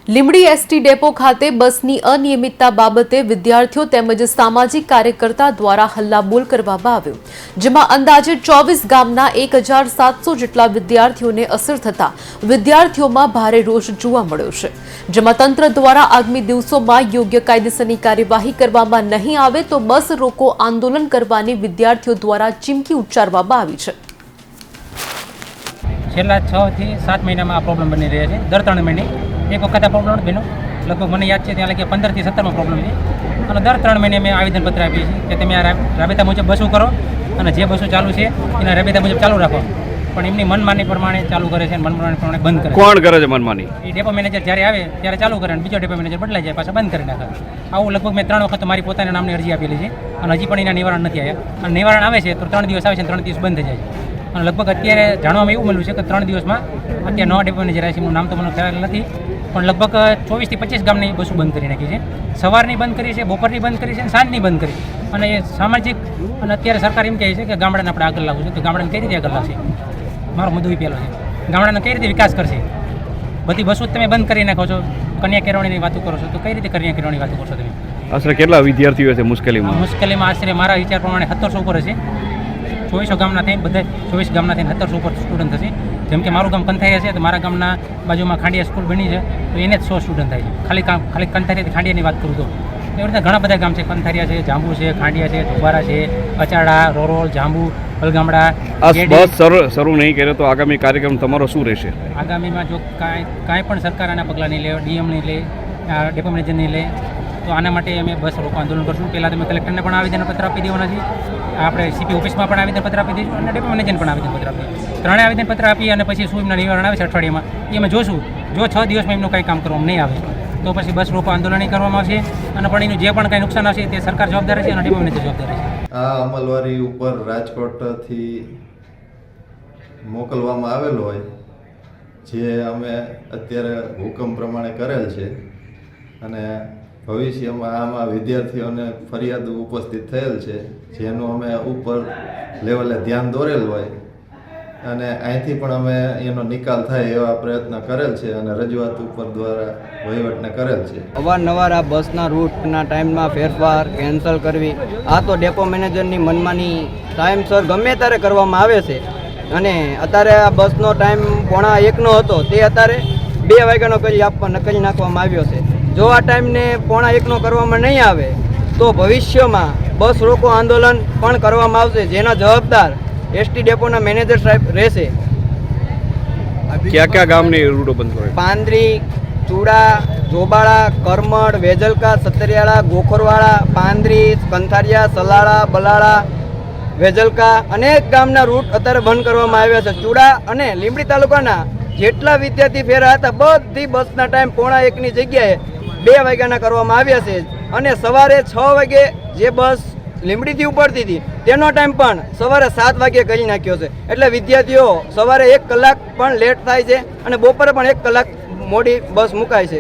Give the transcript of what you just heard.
Limbdi ST depot ખાતે બસની અનિયમિતતા બાબતે વિદ્યાર્થીઓ તેમજ સામાજિક કાર્યકર્તા દ્વારા હલ્લાબોલ કરવામાં આવ્યો, જેમાં અંદાજે 24 ગામના 1700 જેટલા વિદ્યાર્થીઓને અસર થતા વિદ્યાર્થીઓમાં ભારે રોષ જોવા મળ્યો છે, જેમાં તંત્ર દ્વારા આગામી દિવસોમાં યોગ્ય કાયદેસરની કાર્યવાહી કરવામાં નહીં આવે તો બસ રોકો આંદોલન કરવાની વિદ્યાર્થીઓ દ્વારા ચીમકી ઉચ્ચારવામાં આવી છે। છેલ્લા 6 થી 7 મહિનામાં આ પ્રોબ્લેમ બની રહ્યા છે। દર 3 મહિને એક વખત આ પ્રોબ્લેમ બન્યો, લગભગ મને યાદ છે ત્યાં લગી 15 થી 17માં પ્રોબ્લેમ છે અને દર 3 મહિને મેં આવેદનપત્ર આપીએ છીએ કે તમે આ રાબેતા મુજબ બસો કરો અને જે બસો ચાલુ છે એના રાબેતા મુજબ ચાલુ રાખો, પણ એમની મનમાની પ્રમાણે ચાલુ કરે છે અને મનમાની પ્રમાણે બંધ કરે। કોણ કરે છે મનમાની? એ ડેપો મેનેજર જ્યારે આવે ત્યારે ચાલુ કરે અને બીજો ડેપો મેનેજર બદલાઈ જાય પાછા બંધ કરી નાખે। આવું લગભગ મેં 3 વખત મારી પોતાના નામની અરજી આપેલી છે અને હજી પણ એના નિવારણ નથી આવ્યા અને નિવારણ આવે છે તો 3 દિવસ આવે છે 3 દિવસ બંધ થઈ જાય છે અને લગભગ અત્યારે જાણવામાં એવું મળ્યું છે કે 3 દિવસમાં અત્યારે નવા ડેપો મેનેજર આવે છે, એનું નામ તો મને ખ્યાલ નથી, પણ લગભગ 24 થી 25 ગામની બસો બંધ કરી નાખી છે। સવારની બંધ કરી છે, બપોરની બંધ કરી છે અને સાંજની બંધ કરી અને એ સામાજિક અને અત્યારે સરકાર એમ કહે છે કે ગામડાને આપણે આગળ લાવવું છે, તો ગામડાને કઈ રીતે આગળ લાવશે? મારો મુદ્દો એ પહેલો છે, ગામડાનો કઈ રીતે વિકાસ કરશે? બધી બસો તમે બંધ કરી નાખો છો, કન્યા કેળવણીની વાતો કરો છો, તો કઈ રીતે કન્યા કેળવણી વાતો કરશો તમે? આશરે કેટલા વિદ્યાર્થીઓ છે મુશ્કેલીમાં? મુશ્કેલીમાં આશરે મારા વિચાર પ્રમાણે 1700 ઉપર હશે। 2400 ગામના થઈને બધા 24 ગામના થઈને 1700 ઉપર સ્ટુડન્ટ થશે। જેમ કે મારું ગામ કંથારિયા છે તો મારા ગામના બાજુમાં ખાંડિયા સ્કૂલ બની છે તો એને જ 100 સ્ટુડન્ટ થાય છે। ખાલી કંથારિયાથી ખાંડિયાની વાત કરું તો એવી રીતે ઘણા બધા ગામ છે, કંથારિયા છે, જાંબુ છે, ખાંડિયા છે, ધોબારા છે, અચાડા, રોરોલ, જાંબુ, પલગામડા। આ બસ શરૂ નહીં કરે તો આગામી કાર્યક્રમ તમારો શું રહેશે? આગામીમાં જો કાંઈ પણ સરકાર આના પગલાં નહીં લે, ડીએમ નહીં લે, ડેપો મેનેજર નહીં લે તો આના માટે અમે બસ રોકો આંદોલન કરશું। પહેલાં તમે કલેક્ટરને પણ આવેદનપત્ર આપી દેવાના છે, આપણે સીપી ઓફિસમાં પણ આવેદનપત્ર આપી દઈશું અને ડેપો મેનેજરને પણ આવેદનપત્ર આપી દઈશું। ત્રણેય આવેદનપત્ર આપી અને પછી શું એમના નિવારણ આવે છે અઠવાડિયામાં એ અમે જોશું। જો 6 દિવસમાં એમનું કંઈ કામ કરવામાં નહીં આવે તો પછી બસ રોકો આંદોલન કરવામાં આવશે અને પણ એનું જે પણ કંઈ નુકસાન આવશે તે સરકાર જવાબદાર છે અને ડેપો મેનેજર જવાબદાર છે। આ અમલવારી ઉપર રાજકોટથી મોકલવામાં આવેલો હોય જે અમે અત્યારે હુકમ પ્રમાણે કરેલ છે અને ભવિષ્યમાં આમાં વિદ્યાર્થીઓને ફરિયાદ ઉપસ્થિત થયેલ છે જેનું અમે ઉપર લેવલે ધ્યાન દોરેલ હોય અને અહીંથી પણ અમે એનો નિકાલ થાય એવા પ્રયત્ન કરેલ છે અને રજૂઆત ઉપર દ્વારા વહીવટને કરેલ છે। અવારનવાર આ બસના રૂટના ટાઈમમાં ફેરફાર કેન્સલ કરવી આ તો ડેપો મેનેજરની મનમાની ટાઈમસર ગમે ત્યારે કરવામાં આવે છે અને અત્યારે આ બસનો ટાઈમ 1:45નો હતો તે અત્યારે 2 વાગ્યાનો કરી નાખવામાં આવ્યો છે। જો આ ટાઈમને 1:45નો કરવામાં નહીં આવે તો ભવિષ્યમાં બસ રોકો આંદોલન પણ કરવામાં આવશે, જેના જવાબદાર એસટી ડેપોના મેનેજર સાહેબ રહેશે। ક્યાં ગામની રૂટો બંધ કરે? પાંદરી, ચૂડા, જોબાળા, કરમડ, વેજલકા, સતરિયાળા, ગોખરવાળા, પાંદરી, કંથારિયા, સલાળા, બલાળા, વેજલકા અનેક ગામના રૂટ અત્યારે બંધ કરવામાં આવ્યા છે। ચૂડા અને લીંબડી તાલુકાના જેટલા વિદ્યાર્થી ફેરા હતા બધી બસના ટાઈમ 1:45ની જગ્યાએ 2 વાગ્યાના કરવામાં આવ્યા છે અને સવારે 6 વાગે જે બસ લીંબડીથી ઉપડતી હતી તેનો ટાઈમ પણ સવારે 7 વાગ્યે કરી નાખ્યો છે। એટલે વિદ્યાર્થીઓ સવારે 1 કલાક પણ લેટ થાય છે અને બપોરે પણ 1 કલાક મોડી બસ મુકાય છે।